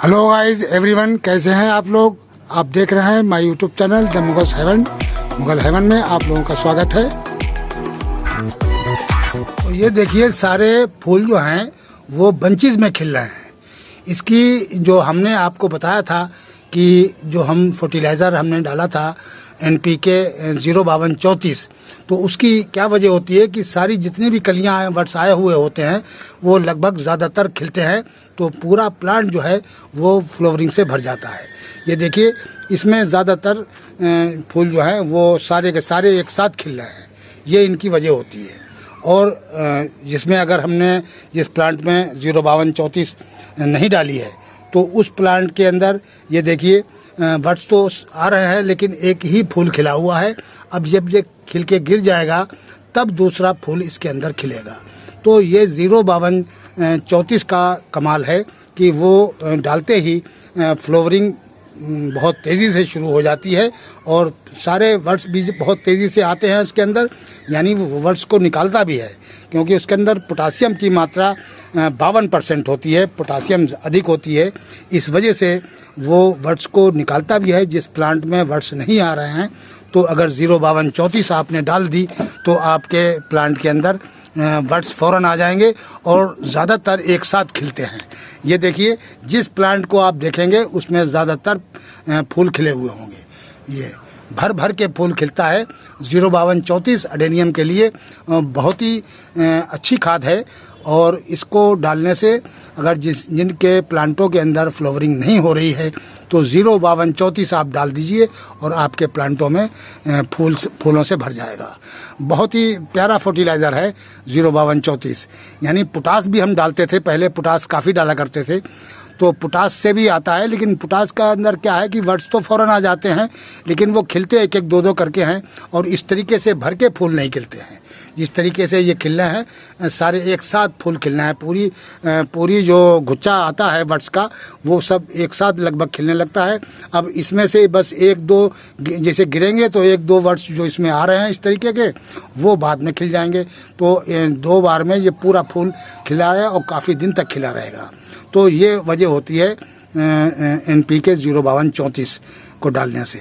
Hello guys everyone, कैसे हैं आप लोग। आप देख रहे हैं my YouTube channel the Mughals heaven. Mughal heaven में आप लोगों का स्वागत है। तो ये देखिए, सारे फूल जो हैं वो बंचेस में खिल रहे हैं। इसकी जो हमने आपको बताया था कि जो हम फर्टिलाइज़र हमने डाला था NPK 05234, तो उसकी क्या वजह होती है कि सारी जितनी भी कलियां बड्स आए हुए होते हैं वो लगभग ज़्यादातर खिलते हैं, तो पूरा प्लांट जो है वो फ्लावरिंग से भर जाता है। ये देखिए, इसमें ज़्यादातर फूल जो हैं वो सारे के सारे एक साथ खिल रहे हैं। ये इनकी वजह होती है। और जिसमें अगर हमने जिस प्लांट में 05234 नहीं डाली है तो उस प्लांट के अंदर ये देखिए बड्स तो आ रहे हैं लेकिन एक ही फूल खिला हुआ है। अब जब ये खिल के गिर जाएगा तब दूसरा फूल इसके अंदर खिलेगा। तो ये 05234 का कमाल है कि वो डालते ही फ्लावरिंग बहुत तेज़ी से शुरू हो जाती है और सारे वर्ड्स भी बहुत तेज़ी से आते हैं इसके अंदर, यानी वो वर्ड्स को निकालता भी है, क्योंकि उसके अंदर पोटासियम की मात्रा 52% होती है, पोटासियम अधिक होती है। इस वजह से वो वर्ड्स को निकालता भी है। जिस प्लांट में वर्ड्स नहीं आ रहे हैं तो अगर 05234 आपने डाल दी तो आपके प्लांट के अंदर बड्स फ़ौरन आ जाएंगे और ज़्यादातर एक साथ खिलते हैं। ये देखिए, जिस प्लांट को आप देखेंगे उसमें ज़्यादातर फूल खिले हुए होंगे। ये भर भर के फूल खिलता है। 05234 अडेनियम के लिए बहुत ही अच्छी खाद है और इसको डालने से अगर जिनके प्लांटों के अंदर फ्लावरिंग नहीं हो रही है तो 05234 आप डाल दीजिए और आपके प्लांटों में फूलों से भर जाएगा। बहुत ही प्यारा फर्टिलाइज़र है 05234। यानी पोटास भी हम डालते थे पहले, पोटास काफ़ी डाला करते थे, तो पोटास से भी आता है, लेकिन पोटास का अंदर क्या है कि वर्ड्स तो फ़ौरन आ जाते हैं लेकिन वो खिलते एक एक दो दो करके हैं और इस तरीके से भर के फूल नहीं खिलते हैं। जिस तरीके से ये खिलना है, सारे एक साथ फूल खिलना है। पूरी जो गुच्छा आता है बड्स का वो सब एक साथ लगभग खिलने लगता है। अब इसमें से बस एक दो जैसे गिरेंगे तो एक दो बड्स जो इसमें आ रहे हैं इस तरीके के वो बाद में खिल जाएंगे। तो 2 बार में ये पूरा फूल खिला है और काफ़ी दिन तक खिला रहेगा। तो ये वजह होती है NPK 05234 को डालने से।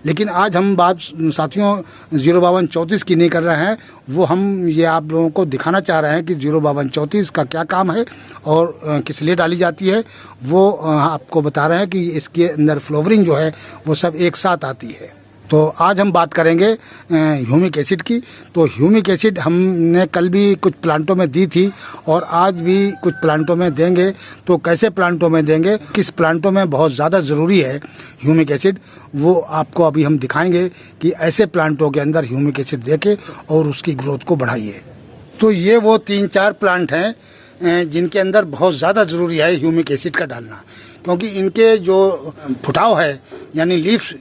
लेकिन आज हम बात साथियों 05234 की नहीं कर रहे हैं, वो हम ये आप लोगों को दिखाना चाह रहे हैं कि 05234 का क्या काम है और किस लिए डाली जाती है। वो आपको बता रहे हैं कि इसके अंदर फ्लावरिंग जो है वो सब एक साथ आती है। तो आज हम बात करेंगे ह्यूमिक एसिड की। तो ह्यूमिक एसिड हमने कल भी कुछ प्लांटों में दी थी और आज भी कुछ प्लांटों में देंगे। तो कैसे प्लांटों में देंगे, किस प्लांटों में बहुत ज़्यादा ज़रूरी है ह्यूमिक एसिड, वो आपको अभी हम दिखाएंगे कि ऐसे प्लांटों के अंदर ह्यूमिक एसिड देके और उसकी ग्रोथ को बढ़ाइए। तो ये वो 3-4 प्लांट हैं जिनके अंदर बहुत ज़्यादा ज़रूरी है ह्यूमिक एसिड का डालना, क्योंकि इनके जो फुटाव है यानी लीव्स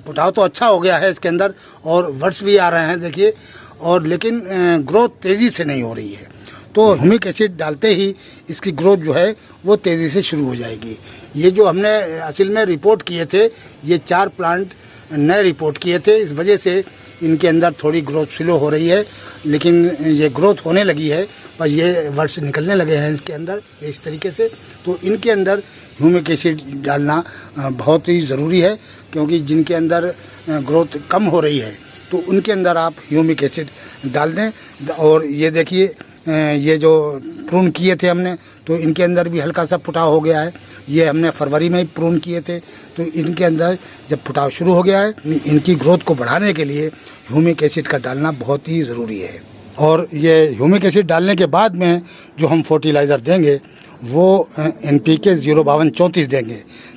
फुटाव तो अच्छा हो गया है इसके अंदर और वर्ड्स भी आ रहे हैं देखिए, और लेकिन ग्रोथ तेज़ी से नहीं हो रही है। तो ह्यूमिक एसिड डालते ही इसकी ग्रोथ जो है वो तेज़ी से शुरू हो जाएगी। ये जो हमने असल में रिपोर्ट किए थे, ये 4 प्लांट नए रिपोर्ट किए थे, इस वजह से इनके अंदर थोड़ी ग्रोथ स्लो हो रही है, लेकिन ये ग्रोथ होने लगी है पर ये वर्ड्स निकलने लगे हैं इसके अंदर इस तरीके से। तो इनके अंदर ह्यूमिक एसिड डालना बहुत ही ज़रूरी है, क्योंकि जिनके अंदर ग्रोथ कम हो रही है तो उनके अंदर आप ह्यूमिक एसिड डाल दें। और ये देखिए, ये जो प्रून किए थे हमने तो इनके अंदर भी हल्का सा फुटाव हो गया है। ये हमने फरवरी में ही प्रून किए थे, तो इनके अंदर जब फुटाव शुरू हो गया है, इनकी ग्रोथ को बढ़ाने के लिए ह्यूमिक एसिड का डालना बहुत ही ज़रूरी है। और ये ह्यूमिक एसिड डालने के बाद में जो हम फर्टिलाइज़र देंगे वो NPK 05234 देंगे,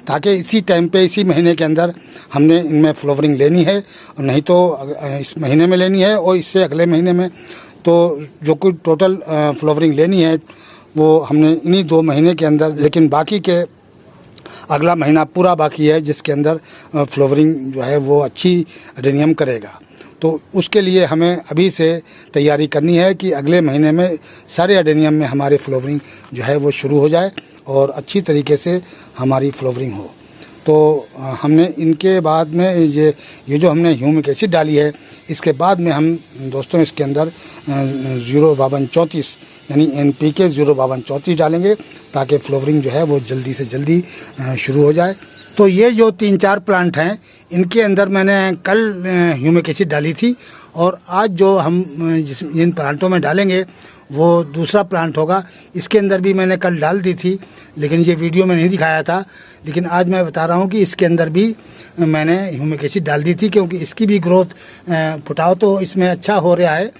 ताकि इसी टाइम पे इसी महीने के अंदर हमने इनमें फ्लावरिंग लेनी है, और नहीं तो इस महीने में लेनी है और इससे अगले महीने में। तो जो कोई टोटल फ्लावरिंग लेनी है वो हमने इन्हीं 2 महीने के अंदर, लेकिन बाकी के अगला महीना पूरा बाकी है जिसके अंदर फ्लावरिंग जो है वो अच्छी अडेनियम करेगा। तो उसके लिए हमें अभी से तैयारी करनी है कि अगले महीने में सारे अडेनियम में हमारी फ्लावरिंग जो है वो शुरू हो जाए और अच्छी तरीके से हमारी फ्लावरिंग हो। तो हमने इनके बाद में ये जो हमने ह्यूमिक एसिड डाली है, इसके बाद में हम दोस्तों इसके अंदर 05234 यानी NPK 05234 डालेंगे, ताकि फ्लावरिंग जो है वो जल्दी से जल्दी शुरू हो जाए। तो ये जो 3-4 प्लांट हैं, इनके अंदर मैंने कल ह्यूमिक एसिड डाली थी, और आज जो हम जिन प्लांटों में डालेंगे वो दूसरा प्लांट होगा। इसके अंदर भी मैंने कल डाल दी थी, लेकिन ये वीडियो में नहीं दिखाया था। लेकिन आज मैं बता रहा हूँ कि इसके अंदर भी मैंने ह्यूमिक एसिड डाल दी थी, क्योंकि इसकी भी ग्रोथ, फुटाव तो इसमें अच्छा हो रहा है,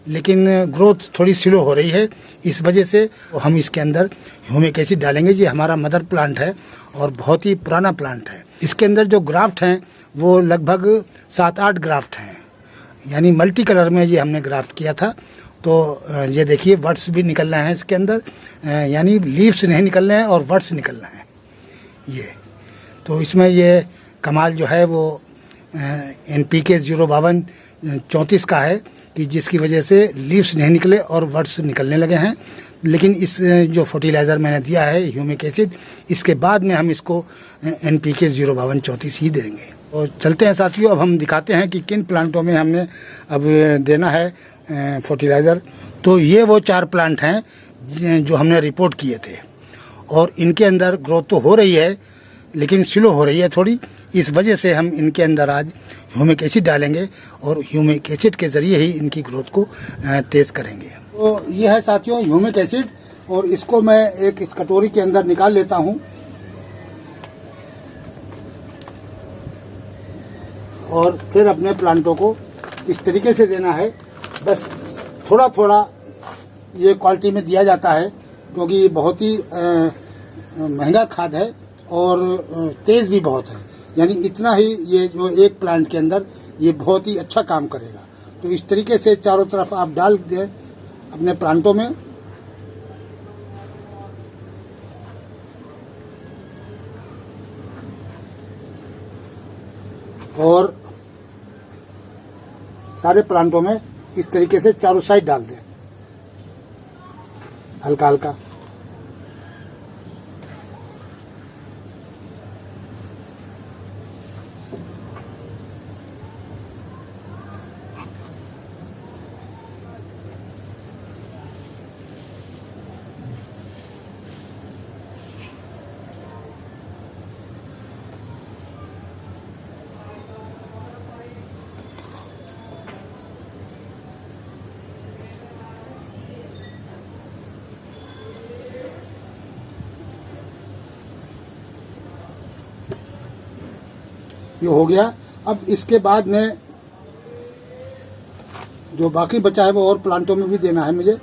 लेकिन ग्रोथ थोड़ी स्लो हो रही है। इस वजह से हम इसके अंदर ह्यूमिक एसिड डालेंगे। ये हमारा मदर प्लांट है और बहुत ही पुराना प्लांट है। इसके अंदर जो ग्राफ्ट हैं वो लगभग 7-8 ग्राफ्ट हैं, यानी मल्टी कलर में ये हमने ग्राफ्ट किया था। तो ये देखिए वर्ड्स भी निकल रहे हैं इसके अंदर, यानी लीव्स नहीं निकल रहे हैं और वर्ड्स निकल रहे हैं ये। तो इसमें ये कमाल जो है वो NPK 05234 का है, कि जिसकी वजह से लीव्स नहीं निकले और वर्ड्स निकलने लगे हैं। लेकिन इस जो फर्टिलाइज़र मैंने दिया है ह्यूमिक एसिड, इसके बाद में हम इसको NPK 05234 ही देंगे। और चलते हैं साथियों, अब हम दिखाते हैं कि किन प्लांटों में हमने अब देना है फर्टिलाइज़र। तो ये वो 4 प्लांट हैं जो हमने रिपोर्ट किए थे, और इनके अंदर ग्रोथ तो हो रही है, लेकिन स्लो हो रही है थोड़ी। इस वजह से हम इनके अंदर आज ह्यूमिक एसिड डालेंगे, और ह्यूमिक एसिड के ज़रिए ही इनकी ग्रोथ को तेज़ करेंगे। तो ये है साथियों ह्यूमिक एसिड, और इसको मैं एक इस कटोरी के अंदर निकाल लेता हूँ, और फिर अपने प्लांटों को इस तरीके से देना है। बस थोड़ा थोड़ा ये क्वालिटी में दिया जाता है, क्योंकि ये बहुत ही महंगा खाद है और तेज़ भी बहुत है। यानी इतना ही ये जो एक प्लांट के अंदर ये बहुत ही अच्छा काम करेगा। तो इस तरीके से चारों तरफ आप डाल दें अपने प्लांटों में, और सारे प्लांटों में इस तरीके से चारों साइड डाल दें हल्का हल्का। ये हो गया। अब इसके बाद में जो बाकी बचा है वो और प्लांटों में भी देना है मुझे,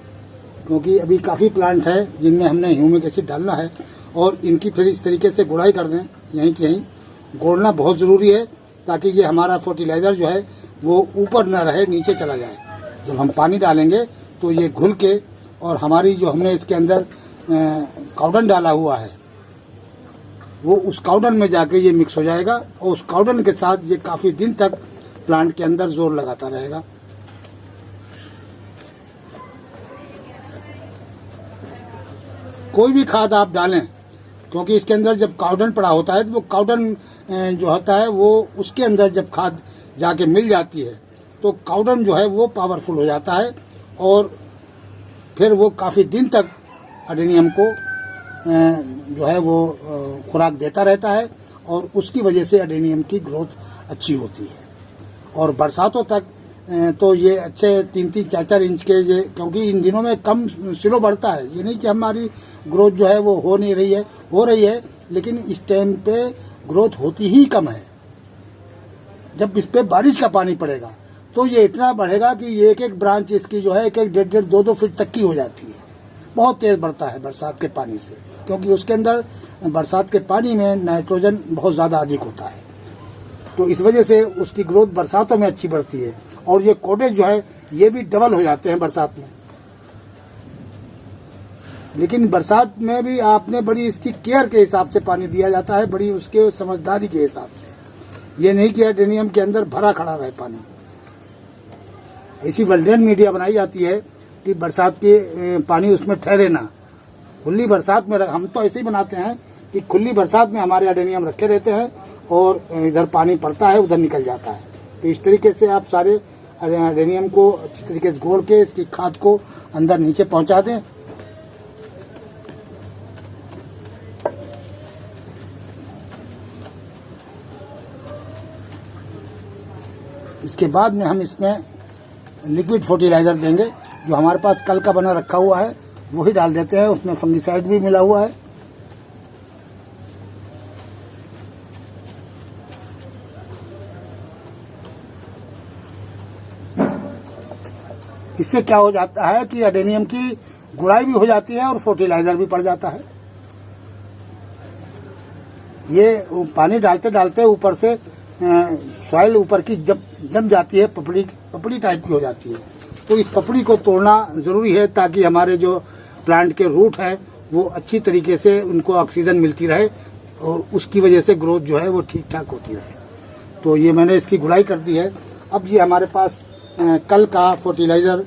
क्योंकि अभी काफ़ी प्लांट है जिनमें हमने ह्यूमिक एसिड डालना है, और इनकी फिर इस तरीके से गुड़ाई कर दें। यहीं की यहीं गोड़ना बहुत ज़रूरी है, ताकि ये हमारा फर्टिलाइज़र जो है वो ऊपर न रहे, नीचे चला जाए। जब हम पानी डालेंगे तो ये घुल के, और हमारी जो हमने इसके अंदर काउडन डाला हुआ है वो उस काउडन में जाके ये मिक्स हो जाएगा, और उस काउडन के साथ ये काफ़ी दिन तक प्लांट के अंदर जोर लगाता रहेगा। कोई भी खाद आप डालें, क्योंकि इसके अंदर जब काउडन पड़ा होता है तो वो काउडन जो होता है वो उसके अंदर जब खाद जाके मिल जाती है तो काउडन जो है वो पावरफुल हो जाता है, और फिर वो काफ़ी दिन तक एडेनियम को जो है वो खुराक देता रहता है, और उसकी वजह से एडेनियम की ग्रोथ अच्छी होती है। और बरसातों तक तो ये अच्छे 3-3, 4-4 इंच के, ये क्योंकि इन दिनों में कम स्लो बढ़ता है। ये नहीं कि हमारी ग्रोथ जो है वो हो नहीं रही है, हो रही है, लेकिन इस टाइम पे ग्रोथ होती ही कम है। जब इस पे बारिश का पानी पड़ेगा तो ये इतना बढ़ेगा कि ये एक एक ब्रांच इसकी जो है 1-1, 1.5, 2-2 फीट तक की हो जाती है। बहुत तेज़ बढ़ता है बरसात के पानी से, क्योंकि उसके अंदर बरसात के पानी में नाइट्रोजन बहुत ज़्यादा अधिक होता है। तो इस वजह से उसकी ग्रोथ बरसातों में अच्छी बढ़ती है, और ये कोडेज जो है ये भी डबल हो जाते हैं बरसात में। लेकिन बरसात में भी आपने बड़ी इसकी केयर के हिसाब से पानी दिया जाता है, बड़ी उसके समझदारी के हिसाब से। ये नहीं कि एडेनियम के अंदर भरा खड़ा रहे पानी। ऐसी वेल्डेन मीडिया बनाई जाती है कि बरसात के पानी उसमें ठहरे ना। खुली बरसात में हम तो ऐसे ही बनाते हैं कि खुली बरसात में हमारे अडेनियम रखे रहते हैं और इधर पानी पड़ता है उधर निकल जाता है। तो इस तरीके से आप सारे अडेनियम को अच्छी तरीके से घोल के इसकी खाद को अंदर नीचे पहुंचा दें। इसके बाद में हम इसमें लिक्विड फर्टिलाइजर देंगे। जो हमारे पास कल का बना रखा हुआ है वही डाल देते हैं, उसमें फंगिसाइड भी मिला हुआ है। इससे क्या हो जाता है कि अडेनियम की गुड़ाई भी हो जाती है और फर्टिलाइजर भी पड़ जाता है। ये पानी डालते डालते ऊपर से सॉइल ऊपर की जब जम जाती है, पपड़ी टाइप की हो जाती है। तो इस पपड़ी को तोड़ना जरूरी है ताकि हमारे जो प्लांट के रूट हैं वो अच्छी तरीके से उनको ऑक्सीजन मिलती रहे और उसकी वजह से ग्रोथ जो है वो ठीक ठाक होती रहे। तो ये मैंने इसकी गुड़ाई कर दी है। अब ये हमारे पास कल का फर्टिलाइजर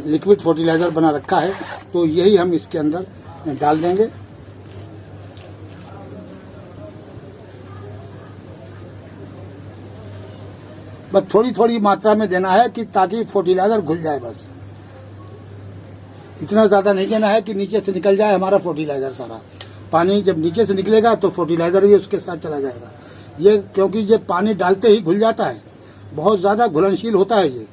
लिक्विड फर्टिलाइजर बना रखा है, तो यही हम इसके अंदर डाल देंगे। बस थोड़ी थोड़ी मात्रा में देना है कि ताकि फर्टिलाइजर घुल जाए। बस इतना ज्यादा नहीं देना है कि नीचे से निकल जाए हमारा फर्टिलाइजर सारा। पानी जब नीचे से निकलेगा तो फर्टिलाइजर भी उसके साथ चला जाएगा। ये क्योंकि ये पानी डालते ही घुल जाता है, बहुत ज्यादा घुलनशील होता है ये।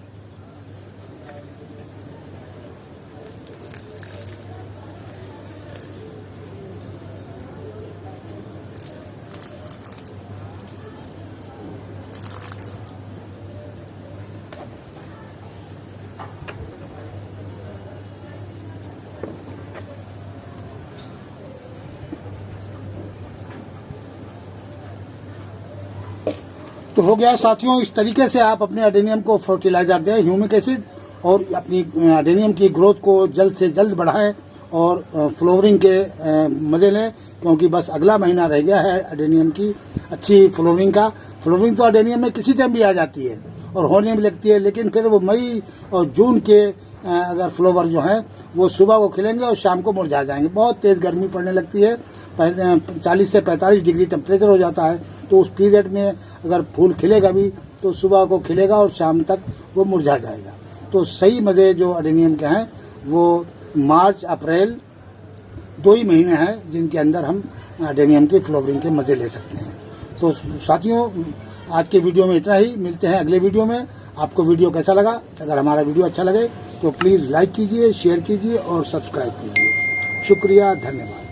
तो हो गया साथियों, इस तरीके से आप अपने अडेनियम को फर्टिलाइजर दें, ह्यूमिक एसिड, और अपनी अडेनियम की ग्रोथ को जल्द से जल्द बढ़ाएं और फ्लोवरिंग के मजे लें, क्योंकि बस अगला महीना रह गया है अडेनियम की अच्छी फ्लोवरिंग का। फ्लोवरिंग तो अडेनियम में किसी टाइम भी आ जाती है और होने भी लगती है, लेकिन फिर वो मई और जून के अगर फ्लोवर जो हैं वो सुबह को खिलेंगे और शाम को मुरझा जाएंगे। बहुत तेज़ गर्मी पड़ने लगती है, 40 से 45 डिग्री टेम्परेचर हो जाता है। तो उस पीरियड में अगर फूल खिलेगा भी तो सुबह को खिलेगा और शाम तक वो मुरझा जाएगा। तो सही मज़े जो अडेनियम के हैं वो मार्च अप्रैल 2 ही महीने हैं जिनके अंदर हम अडेनियम की फ्लावरिंग के मज़े ले सकते हैं। तो साथियों, आज के वीडियो में इतना ही। मिलते हैं अगले वीडियो में। आपको वीडियो कैसा लगा? अगर हमारा वीडियो अच्छा लगे तो प्लीज़ लाइक कीजिए, शेयर कीजिए और सब्सक्राइब कीजिए। शुक्रिया, धन्यवाद।